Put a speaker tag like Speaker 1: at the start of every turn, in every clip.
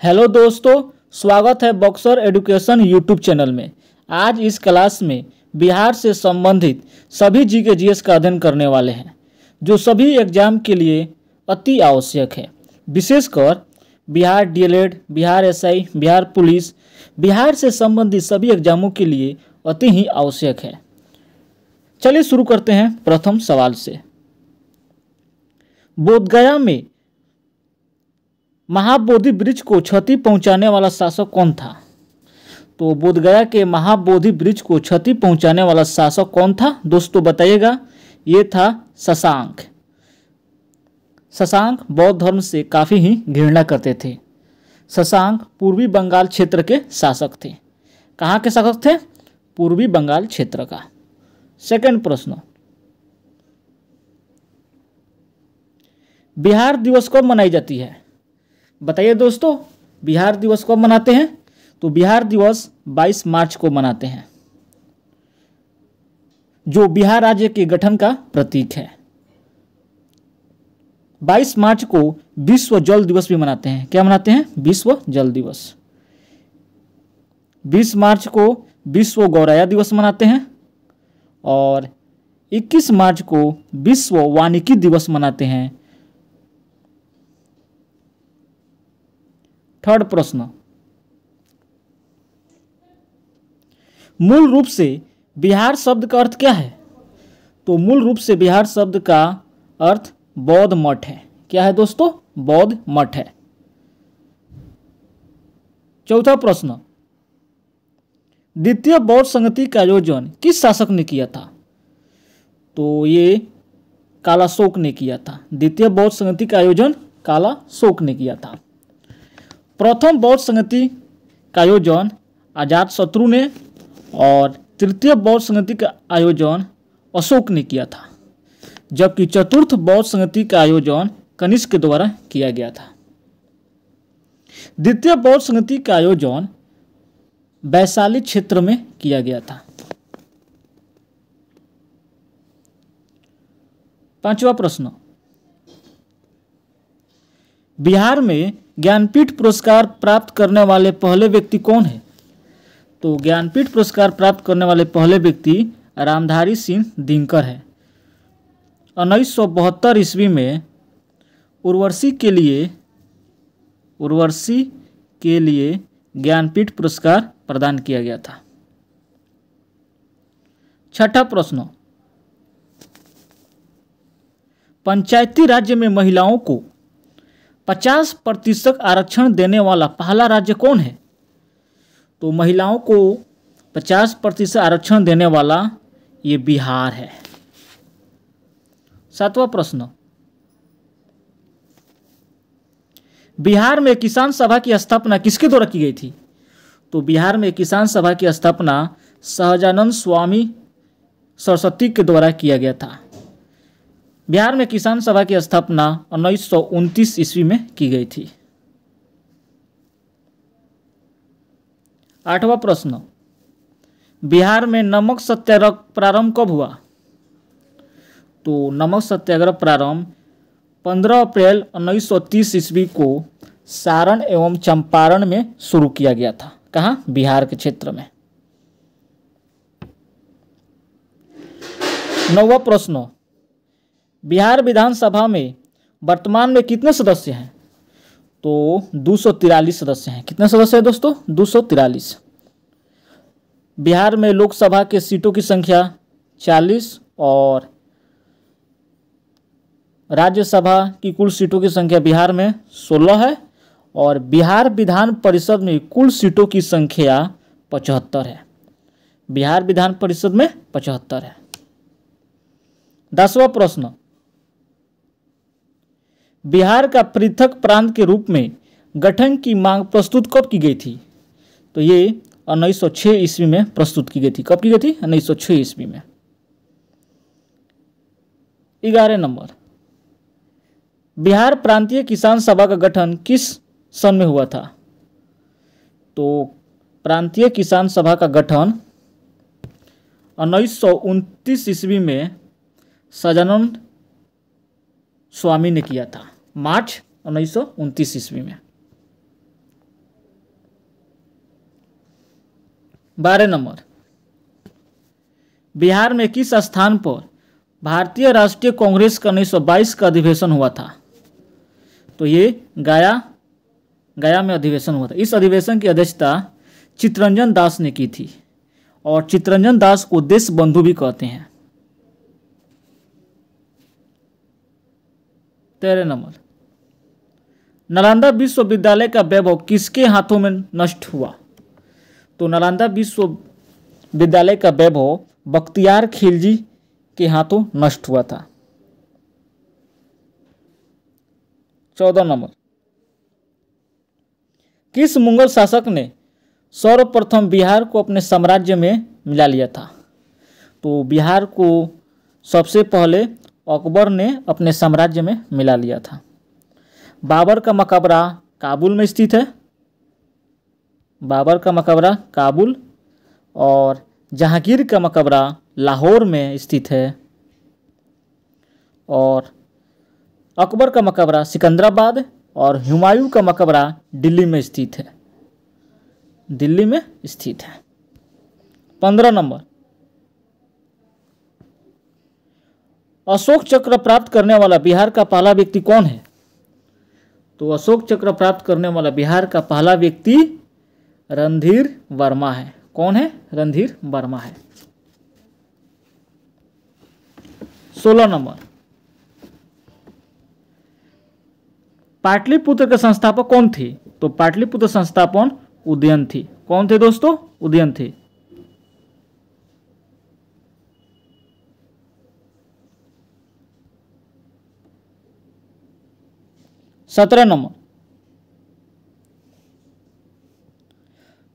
Speaker 1: Hello दोस्तों, स्वागत है बॉक्सर एजुकेशन यूट्यूब चैनल में। आज इस क्लास में बिहार से संबंधित सभी जीके जीएस का अध्ययन करने वाले हैं, जो सभी एग्जाम के लिए अति आवश्यक है। विशेषकर Bihar DElEd, Bihar SI, Bihar police, Bihar से संबंधित सभी एग्जामों के लिए अति ही आवश्यक है। चलिए शुरू करते हैं प्रथम सवाल से। बोधगया में महाबोधि वृक्ष को क्षति पहुंचाने वाला शासक कौन था? तो बोधगया के महाबोधि वृक्ष को क्षति पहुंचाने वाला शासक कौन था दोस्तों, बताइएगा। ये था शशांक। शशांक बौद्ध धर्म से काफ़ी ही घृणा करते थे। शशांक पूर्वी बंगाल क्षेत्र के शासक थे। कहाँ के शासक थे? पूर्वी बंगाल क्षेत्र का। सेकंड प्रश्न, बिहार दिवस कब मनाई जाती है? बताइए दोस्तों, बिहार दिवस कब मनाते हैं? तो बिहार दिवस 22 मार्च को मनाते हैं, जो बिहार राज्य के गठन का प्रतीक है। 22 मार्च को विश्व जल दिवस भी मनाते हैं। क्या मनाते हैं? विश्व जल दिवस। 20 मार्च को विश्व गौरैया दिवस मनाते हैं और 21 मार्च को विश्व वानिकी दिवस मनाते हैं। थर्ड प्रश्न, मूल रूप से बिहार शब्द का अर्थ क्या है? तो मूल रूप से बिहार शब्द का अर्थ बौद्ध मठ है। क्या है दोस्तों? बौद्ध मठ है। चौथा प्रश्न, द्वितीय बौद्ध संगति का आयोजन किस शासक ने किया था? तो ये कालाशोक ने किया था। द्वितीय बौद्ध संगति का आयोजन कालाशोक ने किया था। प्रथम बौद्ध संगति का आयोजन अजातशत्रु ने और तृतीय बौद्ध संगति का आयोजन अशोक ने किया था, जबकि चतुर्थ बौद्ध संगति का आयोजन कनिष्क के द्वारा किया गया था। द्वितीय बौद्ध संगति का आयोजन वैशाली क्षेत्र में किया गया था। पांचवा प्रश्न, बिहार में ज्ञानपीठ पुरस्कार प्राप्त करने वाले पहले व्यक्ति कौन है? तो ज्ञानपीठ पुरस्कार प्राप्त करने वाले पहले व्यक्ति रामधारी सिंह दिनकर है। 1972 ईस्वी में उर्वशी के लिए ज्ञानपीठ पुरस्कार प्रदान किया गया था। छठा प्रश्न, पंचायती राज्य में महिलाओं को 50% आरक्षण देने वाला पहला राज्य कौन है? तो महिलाओं को 50% आरक्षण देने वाला ये बिहार है। सातवां प्रश्न, बिहार में किसान सभा की स्थापना किसके द्वारा की गई थी? तो बिहार में किसान सभा की स्थापना सहजानंद स्वामी सरस्वती के द्वारा किया गया था। बिहार में किसान सभा की स्थापना 1929 ईस्वी में की गई थी। आठवां प्रश्न, बिहार में नमक सत्याग्रह प्रारंभ कब हुआ? तो नमक सत्याग्रह प्रारंभ 15 अप्रैल 1930 ईस्वी को सारण एवं चंपारण में शुरू किया गया था। कहाँ? बिहार के क्षेत्र में। नौवां प्रश्न, बिहार विधानसभा में वर्तमान में कितने सदस्य हैं? तो 243 सदस्य हैं। कितने सदस्य हैं दोस्तों? 243। बिहार में लोकसभा के सीटों की संख्या 40 और राज्यसभा की कुल सीटों की संख्या बिहार में 16 है और बिहार विधान परिषद में कुल सीटों की संख्या 75 है। बिहार विधान परिषद में 75 है। 10वां प्रश्न, बिहार का पृथक प्रांत के रूप में गठन की मांग प्रस्तुत कब की गई थी? तो ये 1906 ईस्वी में प्रस्तुत की गई थी। कब की गई थी? 1906 ईस्वी में। 11 नंबर, बिहार प्रांतीय किसान सभा का गठन किस सन में हुआ था? तो प्रांतीय किसान सभा का गठन 1929 ईस्वी में सजानंद स्वामी ने किया था। मार्च 1929 ईस्वी में। 12 नंबर, बिहार में किस स्थान पर भारतीय राष्ट्रीय कांग्रेस का 1922 का अधिवेशन हुआ था? तो ये गया में अधिवेशन हुआ था। इस अधिवेशन की अध्यक्षता चित्तरंजन दास ने की थी और चित्तरंजन दास को देश बंधु भी कहते हैं। 13 नंबर, नालंदा विश्वविद्यालय का वैभव किसके हाथों में नष्ट हुआ? तो नालंदा विश्वविद्यालय का वैभव बख्तियार खिलजी के हाथों नष्ट हुआ था। 14 नंबर, किस मुगल शासक ने सर्वप्रथम बिहार को अपने साम्राज्य में मिला लिया था? तो बिहार को सबसे पहले अकबर ने अपने साम्राज्य में मिला लिया था। बाबर का मकबरा काबुल में स्थित है। बाबर का मकबरा काबुल और जहांगीर का मकबरा लाहौर में स्थित है और अकबर का मकबरा सिकंदराबाद और हुमायूं का मकबरा दिल्ली में स्थित है। दिल्ली में स्थित है। 15 नंबर, अशोक चक्र प्राप्त करने वाला बिहार का पहला व्यक्ति कौन है? तो अशोक चक्र प्राप्त करने वाला बिहार का पहला व्यक्ति रणधीर वर्मा है। कौन है? रणधीर वर्मा है। 16 नंबर, पाटलिपुत्र के संस्थापक कौन थे? तो पाटलिपुत्र संस्थापक उदयन थे। कौन थे दोस्तों? उदयन थे। 17 नंबर,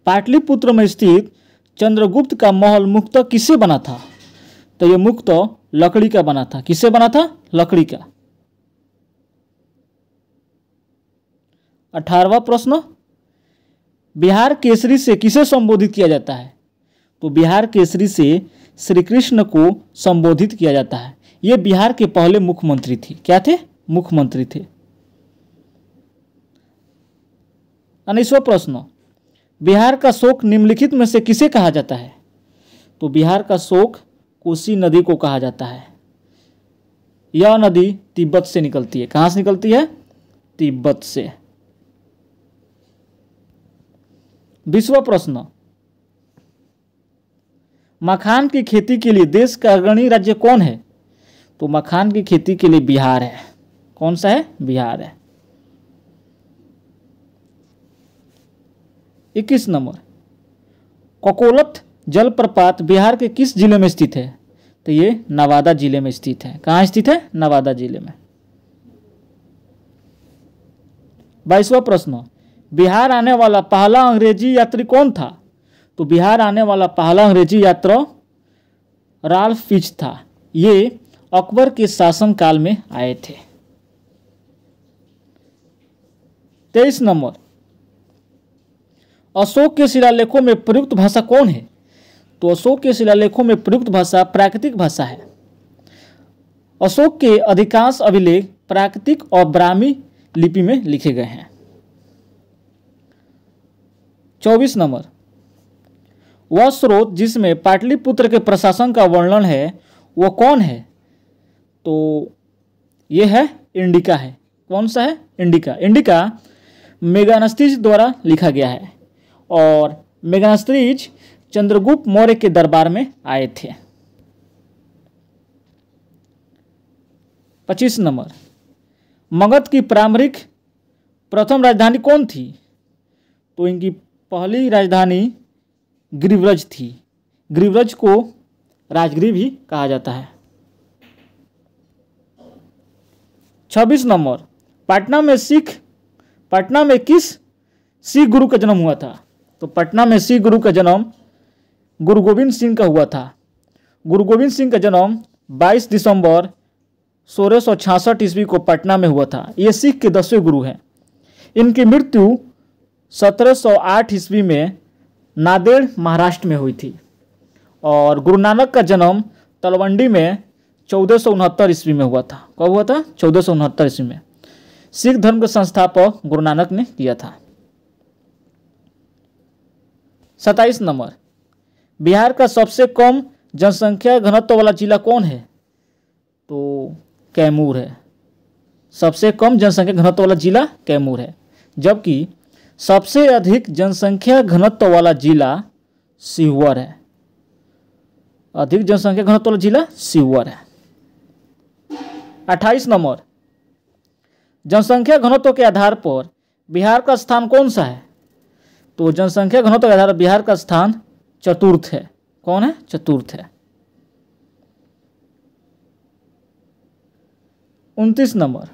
Speaker 1: पाटलिपुत्र में स्थित चंद्रगुप्त का महल मुख्यतः किससे बना था? तो यह मुख्यतः लकड़ी का बना था। किससे बना था? लकड़ी का। 18वां प्रश्न, बिहार केसरी से किसे संबोधित किया जाता है? तो बिहार केसरी से श्री कृष्ण को संबोधित किया जाता है। ये बिहार के पहले मुख्यमंत्री थे। क्या थे? मुख्यमंत्री थे। 19वां प्रश्न, बिहार का शोक निम्नलिखित में से किसे कहा जाता है? तो बिहार का शोक कोसी नदी को कहा जाता है। यह नदी तिब्बत से निकलती है। कहाँ से निकलती है? तिब्बत से। 20वां प्रश्न, मखान की खेती के लिए देश का अग्रणी राज्य कौन है? तो मखान की खेती के लिए बिहार है। कौन सा है? बिहार है। 21 नंबर, ककोलत जलप्रपात बिहार के किस जिले में स्थित है? तो ये नवादा जिले में स्थित है। कहाँ स्थित है? नवादा जिले में। 22वां प्रश्न, बिहार आने वाला पहला अंग्रेजी यात्री कौन था? तो बिहार आने वाला पहला अंग्रेजी यात्री राल्फ फिच था। ये अकबर के शासनकाल में आए थे। 23 नंबर, अशोक के शिलालेखों में प्रयुक्त भाषा कौन है? तो अशोक के शिलालेखों में प्रयुक्त भाषा प्राकृतिक भाषा है। अशोक के अधिकांश अभिलेख प्राकृतिक और ब्राह्मी लिपि में लिखे गए हैं। 24 नंबर, वह स्रोत जिसमें पाटलिपुत्र के प्रशासन का वर्णन है वह कौन है? तो यह है इंडिका है। कौन सा है? इंडिका। इंडिका मेगास्थनीज द्वारा लिखा गया है और मेगास्थनीज चंद्रगुप्त मौर्य के दरबार में आए थे। 25 नंबर, मगध की प्रारंभिक प्रथम राजधानी कौन थी? तो इनकी पहली राजधानी गिरिव्रज थी। गिरिव्रज को राजगिरी भी कहा जाता है। 26 नंबर, पटना में किस सिख गुरु का जन्म हुआ था? तो पटना में सिख गुरु का जन्म गुरु गोविंद सिंह का हुआ था। गुरु गोविंद सिंह का जन्म 22 दिसंबर 1666 ईस्वी को पटना में हुआ था। ये सिख के 10वें गुरु हैं। इनकी मृत्यु 1708 ईस्वी में नांदेड़ महाराष्ट्र में हुई थी और गुरु नानक का जन्म तलवंडी में 1469 ईस्वी में हुआ था। कब हुआ था? 1469 ईस्वी में। सिख धर्म के संस्थापक गुरु नानक ने किया था। 27 नंबर, बिहार का सबसे कम जनसंख्या घनत्व वाला जिला कौन है? तो कैमूर है। सबसे कम जनसंख्या घनत्व वाला जिला कैमूर है, जबकि सबसे अधिक जनसंख्या घनत्व वाला जिला शिवहर है। अधिक जनसंख्या घनत्व वाला जिला शिवहर है। 28 नंबर, जनसंख्या घनत्व के आधार पर बिहार का स्थान कौन सा है? तो जनसंख्या घनत्व के आधार पर बिहार का स्थान चतुर्थ है। कौन है? चतुर्थ है। 29 नंबर,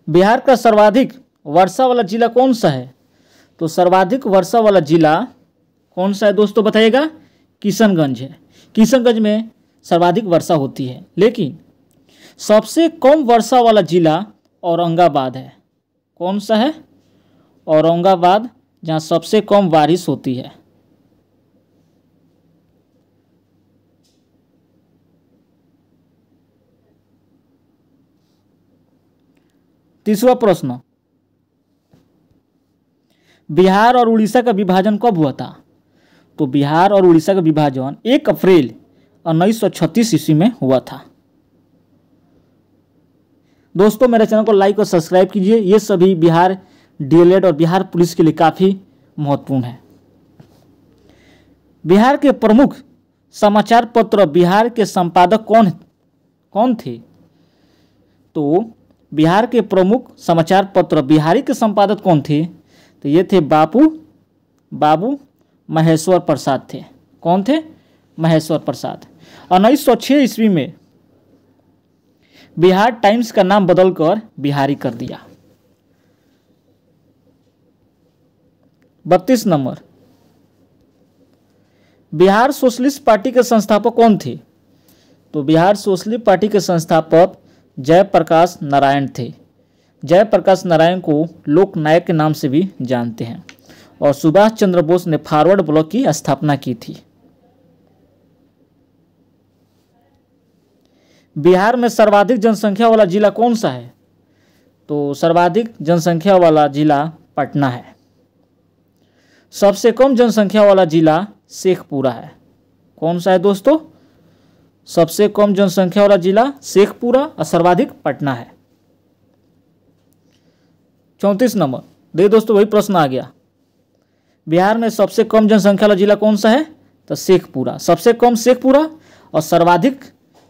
Speaker 1: बिहार का सर्वाधिक वर्षा वाला जिला कौन सा है? तो सर्वाधिक वर्षा वाला जिला कौन सा है दोस्तों, बताइएगा? किशनगंज है। किशनगंज में सर्वाधिक वर्षा होती है। लेकिन सबसे कम वर्षा वाला जिला औरंगाबाद है। कौन सा है? औरंगाबाद, जहाँ सबसे कम बारिश होती है। तीसरा प्रश्न, बिहार और उड़ीसा का विभाजन कब हुआ था? तो बिहार और उड़ीसा का विभाजन 1 अप्रैल 1936 ईस्वी में हुआ था। दोस्तों मेरे चैनल को लाइक और सब्सक्राइब कीजिए। ये सभी बिहार डीएलएड और बिहार पुलिस के लिए काफ़ी महत्वपूर्ण है। बिहार के प्रमुख समाचार पत्र बिहार के संपादक कौन थे? तो बिहार के प्रमुख समाचार पत्र बिहारी के संपादक कौन थे? तो ये थे बाबू महेश्वर प्रसाद थे। कौन थे? महेश्वर प्रसाद। 1906 ईस्वी में बिहार टाइम्स का नाम बदलकर बिहारी कर दिया। 32 नंबर, बिहार सोशलिस्ट पार्टी के संस्थापक कौन थे? तो बिहार सोशलिस्ट पार्टी के संस्थापक जयप्रकाश नारायण थे। जयप्रकाश नारायण को लोकनायक के नाम से भी जानते हैं और सुभाष चंद्र बोस ने फॉरवर्ड ब्लॉक की स्थापना की थी। बिहार में सर्वाधिक जनसंख्या वाला जिला कौन सा है? तो सर्वाधिक जनसंख्या वाला जिला पटना है। सबसे कम जनसंख्या वाला जिला शेखपुरा है। कौन सा है दोस्तों? सबसे कम जनसंख्या वाला जिला शेखपुरा और सर्वाधिक पटना है। 34 नंबर, देखिए दोस्तों वही प्रश्न आ गया। बिहार में सबसे कम जनसंख्या वाला जिला कौन सा है? तो शेखपुरा। सबसे कम शेखपुरा और सर्वाधिक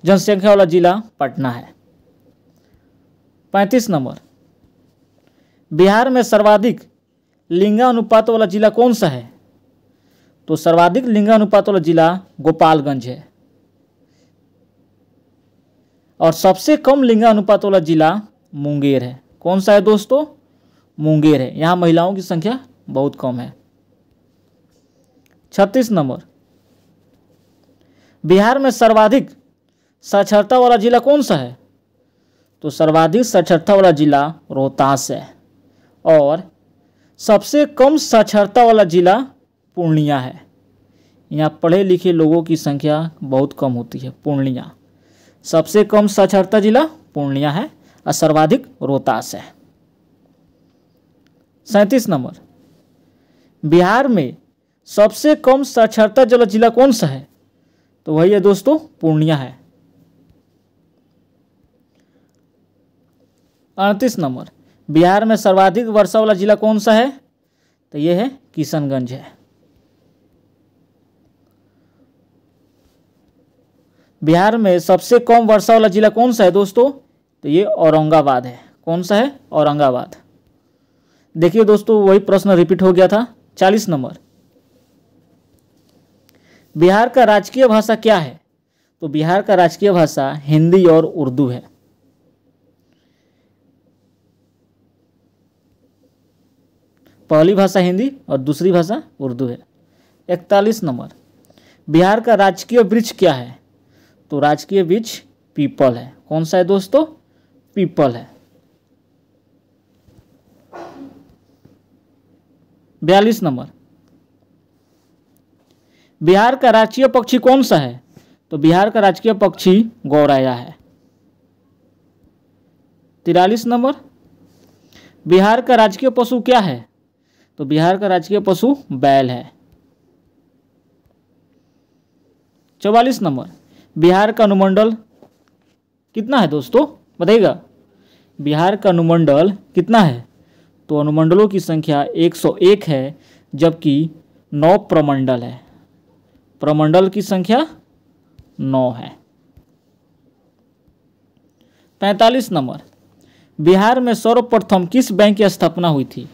Speaker 1: जनसंख्या वाला जिला पटना है। 35 नंबर, बिहार में सर्वाधिक लिंगानुपात वाला जिला कौन सा है? तो सर्वाधिक लिंगानुपात वाला जिला गोपालगंज है और सबसे कम लिंगानुपात वाला जिला मुंगेर है। कौन सा है दोस्तों? मुंगेर है। यहाँ महिलाओं की संख्या बहुत कम है। 36 नंबर, बिहार में सर्वाधिक साक्षरता वाला जिला कौन सा है? तो सर्वाधिक साक्षरता वाला जिला रोहतास है और सबसे कम साक्षरता वाला जिला पूर्णिया है। यहाँ पढ़े लिखे लोगों की संख्या बहुत कम होती है। पूर्णिया सबसे कम साक्षरता जिला पूर्णिया है और सर्वाधिक रोहतास है। 37 नंबर, बिहार में सबसे कम साक्षरता वाला जिला कौन सा है? तो वही है दोस्तों पूर्णिया है। 38 नंबर, बिहार में सर्वाधिक वर्षा वाला जिला कौन सा है? तो यह है किशनगंज है। बिहार में सबसे कम वर्षा वाला जिला कौन सा है दोस्तों? तो ये औरंगाबाद है। कौन सा है? औरंगाबाद। देखिए दोस्तों वही प्रश्न रिपीट हो गया था। 40 नंबर, बिहार का राजकीय भाषा क्या है? तो बिहार का राजकीय भाषा हिंदी और उर्दू है। पहली भाषा हिंदी और दूसरी भाषा उर्दू है। 41 नंबर, बिहार का राजकीय वृक्ष क्या है? तो राजकीय वृक्ष पीपल है। कौन सा है दोस्तों? पीपल है। 42 नंबर, बिहार का राष्ट्रीय पक्षी कौन सा है? तो बिहार का राजकीय पक्षी गौरैया है। 43 नंबर, बिहार का राजकीय पशु क्या है? तो बिहार का राजकीय पशु बैल है। 44 नंबर, बिहार का अनुमंडल कितना है दोस्तों, बताइएगा। बिहार का अनुमंडल कितना है? तो अनुमंडलों की संख्या 101 है, जबकि 9 प्रमंडल है। प्रमंडल की संख्या 9 है। 45 नंबर, बिहार में सर्वप्रथम किस बैंक की स्थापना हुई थी?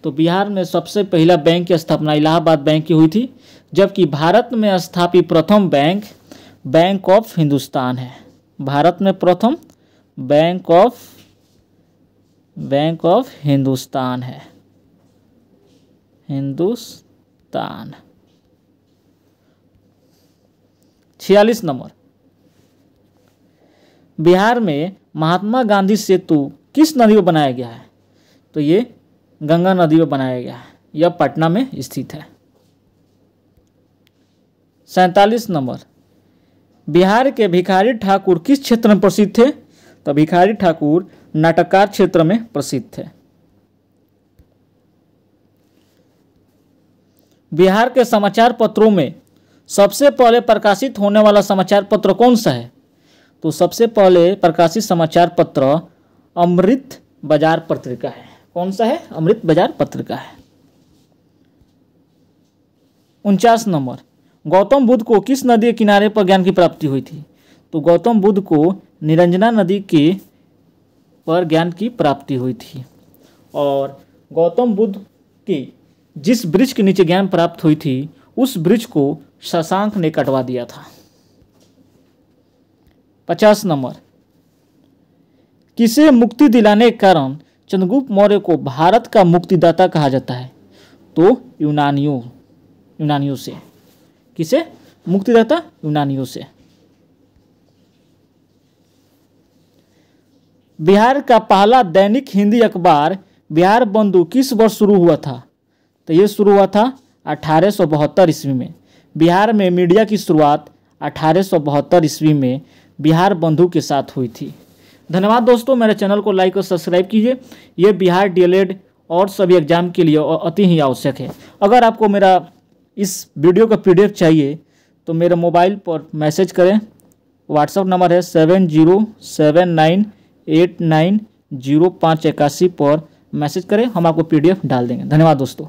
Speaker 1: तो बिहार में सबसे पहला बैंक की स्थापना इलाहाबाद बैंक की हुई थी, जबकि भारत में स्थापित प्रथम बैंक बैंक ऑफ हिंदुस्तान है। भारत में प्रथम बैंक ऑफ हिंदुस्तान है। हिंदुस्तान। 46 नंबर, बिहार में महात्मा गांधी सेतु किस नदी पर बनाया गया है? तो ये गंगा नदी पर बनाया गया है। यह पटना में स्थित है। 47 नंबर, बिहार के भिखारी ठाकुर किस क्षेत्र में प्रसिद्ध थे? तो भिखारी ठाकुर नाटककार क्षेत्र में प्रसिद्ध थे। बिहार के समाचार पत्रों में सबसे पहले प्रकाशित होने वाला समाचार पत्र कौन सा है? तो सबसे पहले प्रकाशित समाचार पत्र अमृत बाजार पत्रिका है। कौन सा है? अमृत बाजार पत्रिका है। 49 नंबर, गौतम बुद्ध को किस नदी के किनारे पर ज्ञान की प्राप्ति हुई थी? तो गौतम बुद्ध को निरंजना नदी के पर ज्ञान की प्राप्ति हुई थी। और गौतम बुद्ध की जिस वृक्ष के नीचे ज्ञान प्राप्त हुई थी, उस वृक्ष को शशांक ने कटवा दिया था। 50 नंबर, किसे मुक्ति दिलाने के कारण चंद्रगुप्त मौर्य को भारत का मुक्तिदाता कहा जाता है? तो यूनानियों से। किसे मुक्तिदाता? यूनानियों से। बिहार का पहला दैनिक हिंदी अखबार बिहार बंधु किस वर्ष शुरू हुआ था? तो ये शुरू हुआ था 1872 ईस्वी में। बिहार में मीडिया की शुरुआत 1872 ईस्वी में बिहार बंधु के साथ हुई थी। धन्यवाद दोस्तों, मेरे चैनल को लाइक और सब्सक्राइब कीजिए। ये बिहार डीएलएड और सभी एग्जाम के लिए अति ही आवश्यक है। अगर आपको मेरा इस वीडियो का पीडीएफ चाहिए तो मेरे मोबाइल पर मैसेज करें। व्हाट्सएप नंबर है 7079890581 पर मैसेज करें, हम आपको पीडीएफ डाल देंगे। धन्यवाद दोस्तों।